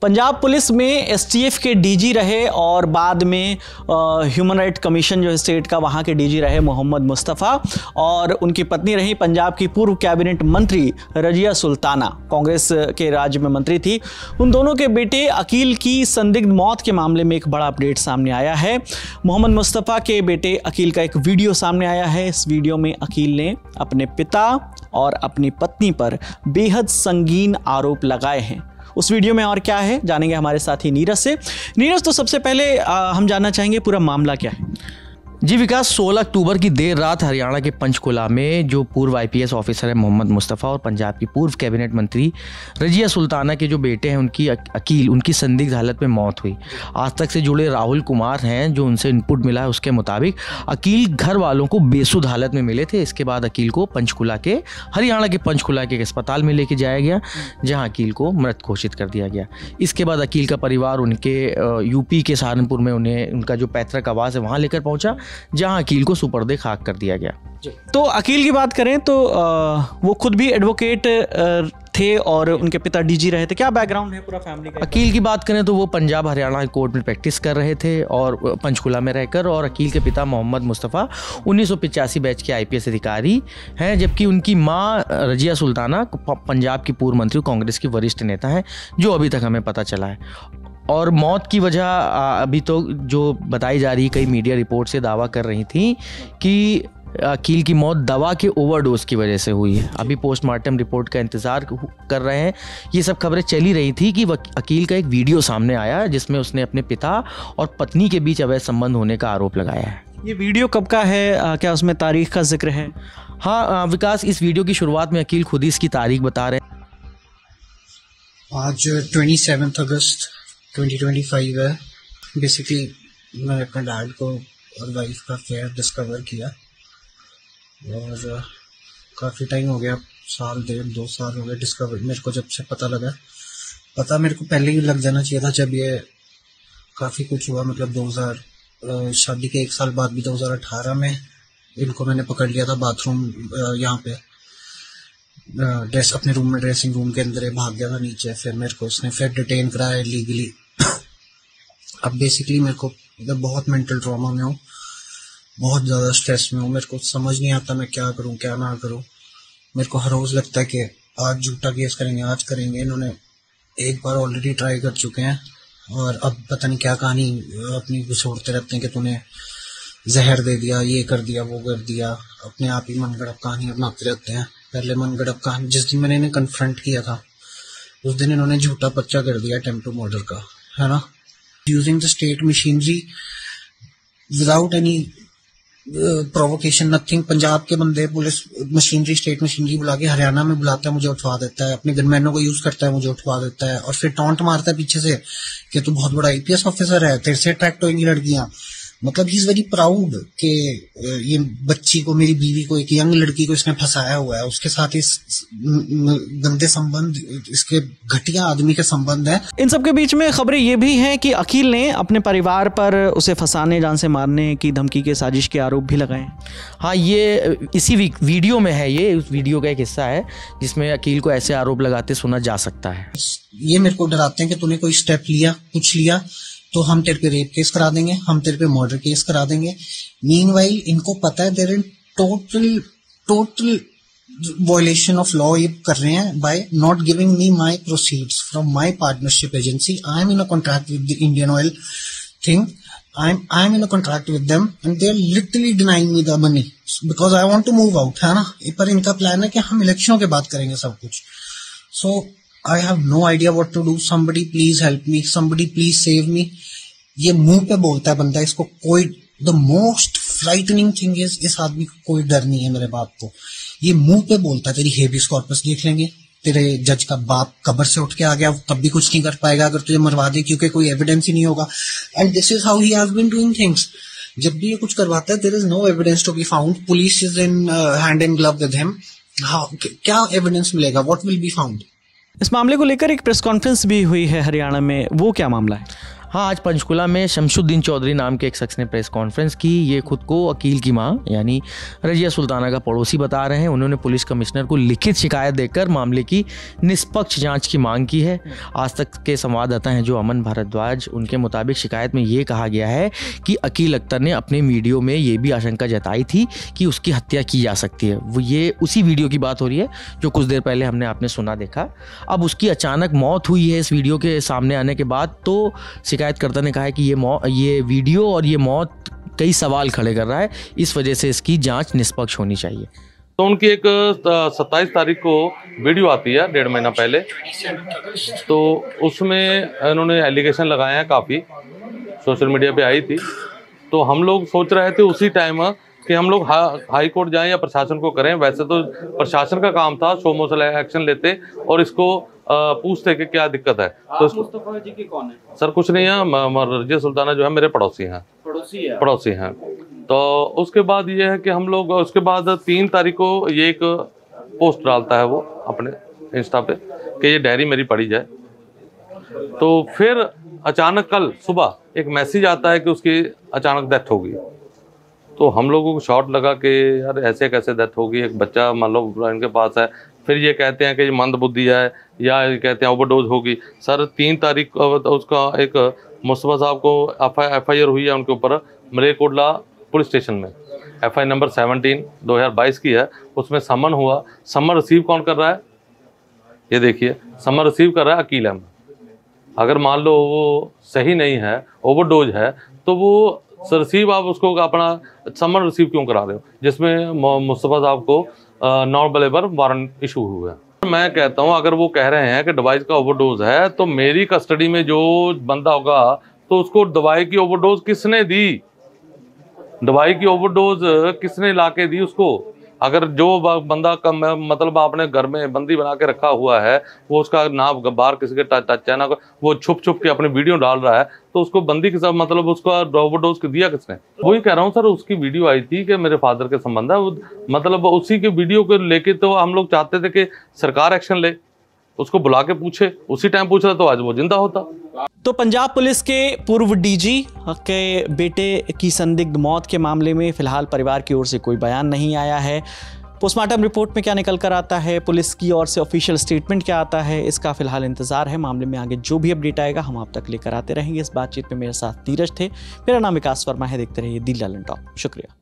Punjab police में STF के DG रहे और बाद में ह्यूमन राइट कमीशन जो स्टेट का वहाँ के डीजी रहे मोहम्मद मुस्तफ़ा, और उनकी पत्नी रही पंजाब की पूर्व कैबिनेट मंत्री रजिया सुल्ताना, कांग्रेस के राज्य में मंत्री थी। उन दोनों के बेटे अकील की संदिग्ध मौत के मामले में एक बड़ा अपडेट सामने आया है। मोहम्मद मुस्तफ़ा के बेटे अकील का एक वीडियो सामने आया है। इस वीडियो में अकील ने अपने पिता और अपनी पत्नी पर बेहद संगीन आरोप लगाए हैं। उस वीडियो में और क्या है जानेंगे हमारे साथी नीरज से। नीरज, तो सबसे पहले हम जानना चाहेंगे पूरा मामला क्या है। जी विकास, 16 अक्टूबर की देर रात हरियाणा के पंचकुला में जो पूर्व आईपीएस ऑफिसर है मोहम्मद मुस्तफ़ा और पंजाब की पूर्व कैबिनेट मंत्री रजिया सुल्ताना के जो बेटे हैं उनकी अकील, उनकी संदिग्ध हालत में मौत हुई। आज तक से जुड़े राहुल कुमार हैं, जो उनसे इनपुट मिला है उसके मुताबिक अकील घर वालों को बेसुध हालत में मिले थे। इसके बाद अकील को हरियाणा के पंचकुला के अस्पताल में लेके जाया गया, जहाँ अकील को मृत घोषित कर दिया गया। इसके बाद अकील का परिवार उनके यूपी के सहारनपुर में उनका जो पैतृक आवास है वहाँ लेकर पहुँचा, जहां अकील को सुपर्दे खाक कर दिया गया। तो अकील की बात करें तो वो खुद भी एडवोकेट थे और उनके पिता डीजी रहे थे। क्या बैकग्राउंड है पूरा फैमिली का? अकील की बात करें तो वो पंजाब हरियाणा कोर्ट में प्रैक्टिस कर रहे थे और पंचकुला में रहकर, और अकील के पिता मोहम्मद मुस्तफ़ा 1985 बैच के आईपीएस अधिकारी हैं, जबकि उनकी मां रजिया सुल्ताना पंजाब की पूर्व मंत्री कांग्रेस की वरिष्ठ नेता हैं, जो अभी तक हमें पता चला है। और मौत की वजह अभी तो जो बताई जा रही, कई मीडिया रिपोर्ट से दावा कर रही थी कि अकील की मौत दवा के ओवरडोज की वजह से हुई है। अभी पोस्टमार्टम रिपोर्ट का इंतज़ार कर रहे हैं। ये सब खबरें चली रही थी कि अकील का एक वीडियो सामने आया जिसमें उसने अपने पिता और पत्नी के बीच अवैध संबंध होने का आरोप लगाया है। ये वीडियो कब का है? क्या उसमें तारीख का जिक्र है? हाँ विकास, इस वीडियो की शुरुआत में अकील खुद ही इसकी तारीख बता रहे हैं। आज 27 अगस्त 2025 है। बेसिकली मैंने अपने डैड को और वाइफ का अफेयर डिस्कवर किया और काफ़ी टाइम हो गया, साल 1.5-2 साल हो गए डिस्कवर मेरे को जब से पता लगा। पता मेरे को पहले ही लग जाना चाहिए था जब ये काफ़ी कुछ हुआ। मतलब 2000 शादी के 1 साल बाद भी 2018 में इनको मैंने पकड़ लिया था बाथरूम यहाँ पे अपने रूम में, ड्रेसिंग रूम के अंदर भाग गया था नीचे। फिर मेरे को उसने फिर डिटेन कराया लीगली। अब बेसिकली मेरे को बहुत मेंटल ट्रॉमा में हूँ, बहुत ज़्यादा स्ट्रेस में हूँ। मेरे को समझ नहीं आता मैं क्या करूँ क्या ना करूँ। मेरे को हर रोज़ लगता है कि आज झूठा केस करेंगे, आज करेंगे। इन्होंने एक बार ऑलरेडी ट्राई कर चुके हैं और अब पता नहीं क्या कहानी अपनी घुसोड़ते रहते हैं कि तूने जहर दे दिया, ये कर दिया, वो कर दिया। अपने आप ही मनगढ़ंत कहानियाँ बनाते रहते हैं। पहले मनगढ़ंत कहानी जिस दिन मैंने इन्हें कन्फ्रंट किया था उस दिन इन्होंने झूठा पर्चा कर दिया अटेम्प्ट टू मर्डर का, है ना। Using the state machinery without any provocation, nothing. Punjab के बंदे पुलिस मशीनरी, स्टेट मशीनरी बुला के हरियाणा में बुलाता है, मुझे उठवा देता है। अपने गनमैनों को यूज करता है, मुझे उठवा देता है और फिर टॉन्ट मारता है पीछे से कि तू बहुत बड़ा आईपीएस ऑफिसर है, तेरे से अट्रैक्ट होंगी लड़कियां। मतलब ही इज वेरी प्राउड कि ये बच्ची को, मेरी बीवी को, एक यंग लड़की को इसने फंसाया हुआ है। उसके साथ इस गंदे संबंध, इसके घटिया आदमी के संबंध है। इन सब के बीच में खबरें ये भी हैं कि अकील ने अपने परिवार पर उसे फंसाने, जान से मारने की धमकी के, साजिश के आरोप भी लगाए। हाँ, ये इसी वीडियो में है। ये उस वीडियो का एक हिस्सा है जिसमें अकील को ऐसे आरोप लगाते सुना जा सकता है। ये मेरे को डराते हैं कि तूने कोई स्टेप लिया, कुछ लिया तो हम तेरे पे रेप केस करा देंगे, हम तेरे पे मर्डर केस करा देंगे। मीनवाइल इनको पता है there in total violation of law ये कर रहे हैं by not giving me my proceeds from my partnership agency. I am in a contract with the Indian Oil thing. I am in a contract with them and they are literally denying me the money because I want to move out, है ना। पर इनका plan है कि हम इलेक्शनों के बाद करेंगे सब कुछ। सो I have no idea what to do. Somebody please help me. Somebody please save me. ये मुंह पे बोलता है बंदा, इसको कोई, the most frightening thing is इस आदमी को कोई डर नहीं है मेरे बाप को। ये मुंह पे बोलता है तेरी हेबियस कॉर्पस देख लेंगे, तेरे जज का बाप कब्र से उठ के आ गया तब भी कुछ नहीं कर पाएगा अगर तुझे मरवा दे, क्योंकि कोई एविडेंस ही नहीं होगा। And this is how he has been doing things. जब भी ये कुछ करवाता है there is no evidence to be found. Police is in hand in glove with him. क्या एविडेंस मिलेगा? What will be found? इस मामले को लेकर एक प्रेस कॉन्फ्रेंस भी हुई है हरियाणा में, वो क्या मामला है? हाँ, आज पंचकुला में शमशुद्दीन चौधरी नाम के एक शख्स ने प्रेस कॉन्फ्रेंस की। ये खुद को अकील की मां यानी रजिया सुल्ताना का पड़ोसी बता रहे हैं। उन्होंने पुलिस कमिश्नर को लिखित शिकायत देकर मामले की निष्पक्ष जांच की मांग की है। आज तक के संवाददाता हैं जो अमन भारद्वाज, उनके मुताबिक शिकायत में ये कहा गया है कि अकील अख्तर ने अपने वीडियो में ये भी आशंका जताई थी कि उसकी हत्या की जा सकती है। वो ये उसी वीडियो की बात हो रही है जो कुछ देर पहले हमने आपने सुना देखा। अब उसकी अचानक मौत हुई है इस वीडियो के सामने आने के बाद, तो शिकायतकर्ता ने कहा है कि ये वीडियो और ये मौत कई सवाल खड़े कर रहा है, इस वजह से इसकी जांच निष्पक्ष होनी चाहिए। तो उनकी एक 27 तारीख को वीडियो आती है 1.5 महीना पहले, तो उसमें इन्होंने एलिगेशन लगाए हैं, काफ़ी सोशल मीडिया पे आई थी। तो हम लोग सोच रहे थे उसी टाइम कि हम लोग हाई कोर्ट जाएं या प्रशासन को करें। वैसे तो प्रशासन का काम था शो मोशन एक्शन लेते और इसको पूछते कि क्या दिक्कत है। तो मुस्तफा जी की कौन है? सर कुछ नहीं है, रजिया सुल्ताना जो है मेरे पड़ोसी हैं। तो उसके बाद ये है कि हम लोग उसके बाद 3 तारीख को ये एक पोस्ट डालता है वो अपने इंस्टा पे कि ये डायरी मेरी पढ़ी जाए। तो फिर अचानक कल सुबह एक मैसेज आता है कि उसकी अचानक डेथ हो गई। तो हम लोगों को शॉट लगा कि यार ऐसे कैसे डेथ होगी, एक बच्चा मान लो इनके पास है। फिर ये कहते हैं कि ये मंद बुद्धि है या ये कहते हैं ओवरडोज होगी। सर 3 तारीख उसका एक मुस्तफा साहब को FIR हुई है उनके ऊपर मलेरकोटला पुलिस स्टेशन में। FI नंबर 17 2022 की है। उसमें समन हुआ। समन रिसीव कौन कर रहा है? ये देखिए, समन रिसीव कर रहा है अकील अहमद। अगर मान लो वो सही नहीं है, ओवरडोज है, तो वो सर रिसीव आप उसको अपना समन रिसीव क्यों करा रहे हो जिसमें मुस्तफा साहब को नॉन अवेलेबल वारंट इशू हुआ है। मैं कहता हूं अगर वो कह रहे हैं कि दवाई का ओवरडोज है तो मेरी कस्टडी में जो बंदा होगा तो उसको दवाई की ओवरडोज किसने दी? दवाई की ओवरडोज किसने लाके दी उसको? अगर जो बंदा का मतलब आपने घर में बंदी बना के रखा हुआ है, वो उसका ना बाहर किसी के टच है ना, वो छुप के अपने वीडियो डाल रहा है, तो उसको बंदी के साथ मतलब उसका ओवरडोज दिया किसने? वही कह रहा हूँ सर, उसकी वीडियो आई थी कि मेरे फादर के संबंध है, मतलब उसी के वीडियो को लेके तो हम लोग चाहते थे कि सरकार एक्शन ले, उसको बुला के पूछे। उसी टाइम पूछ रहा तो आज वो जिंदा होता। तो पंजाब पुलिस के पूर्व DG के बेटे की संदिग्ध मौत के मामले में फिलहाल परिवार की ओर से कोई बयान नहीं आया है। पोस्टमार्टम रिपोर्ट में क्या निकल कर आता है, पुलिस की ओर से ऑफिशियल स्टेटमेंट क्या आता है, इसका फिलहाल इंतजार है। मामले में आगे जो भी अपडेट आएगा हम आप तक लेकर आते रहेंगे। इस बातचीत में मेरे साथ नीरज थे। मेरा नाम विकास वर्मा है। देखते रहिए दी ललन टॉक। शुक्रिया।